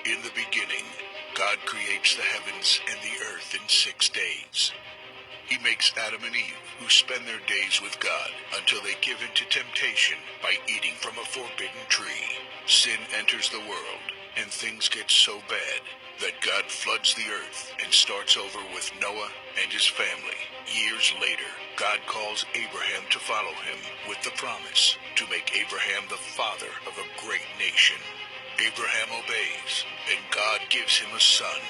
In the beginning, God creates the heavens and the earth in 6 days. He makes Adam and Eve, who spend their days with God until they give in to temptation by eating from a forbidden tree. Sin enters the world, and things get so bad that God floods the earth and starts over with Noah and his family. Years later, God calls Abraham to follow him with the promise to make Abraham the father of a great nation. Abraham obeys, and God gives him a son,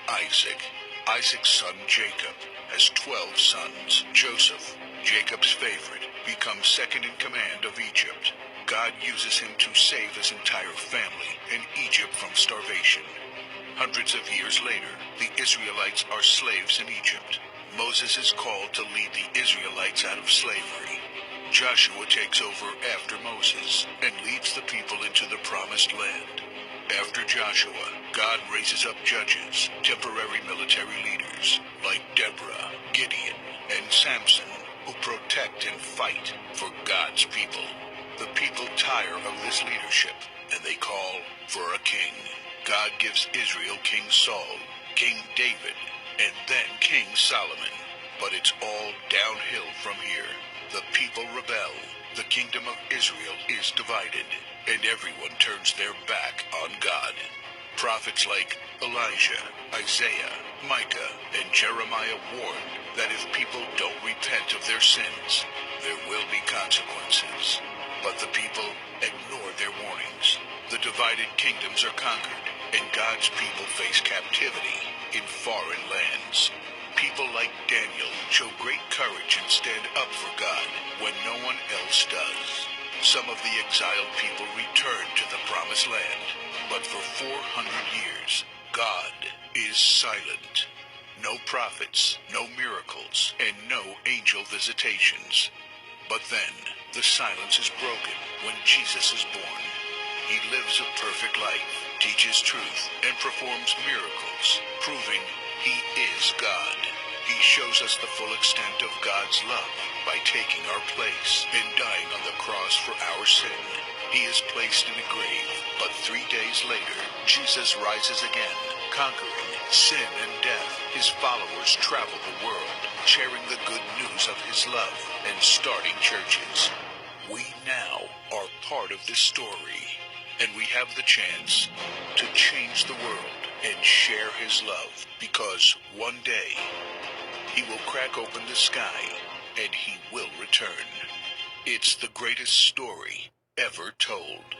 Isaac. Isaac's son Jacob has 12 sons. Joseph, Jacob's favorite, becomes second in command of Egypt. God uses him to save his entire family and Egypt from starvation. Hundreds of years later, the Israelites are slaves in Egypt. Moses is called to lead the Israelites out of slavery. Joshua takes over after Moses and leads the people into the promised land. After Joshua, God raises up judges, temporary military leaders like Deborah, Gideon, and Samson, who protect and fight for God's people. The people tire of this leadership, and they call for a king. God gives Israel King Saul, King David, and then King Solomon. But it's all downhill from here. The people rebel. The kingdom of Israel is divided, and everyone turns their back on God. Prophets like Elijah, Isaiah, Micah, and Jeremiah warned that if people don't repent of their sins, there will be consequences. But the people ignore their warnings. The divided kingdoms are conquered, and God's people face captivity in foreign lands. People like Daniel show great courage and stand up for God when no one else does. Some of the exiled people return to the promised land, but for 400 years, God is silent. No prophets, no miracles, and no angel visitations. But then, the silence is broken when Jesus is born. He lives a perfect life, teaches truth, and performs miracles, proving he is God. He shows us the full extent of God's love by taking our place and dying on the cross for our sin. He is placed in a grave, but 3 days later, Jesus rises again, conquering sin and death. His followers travel the world, sharing the good news of his love and starting churches. We now are part of this story, and we have the chance to change the world and share his love, because one day he will crack open the sky and he will return. It's the greatest story ever told.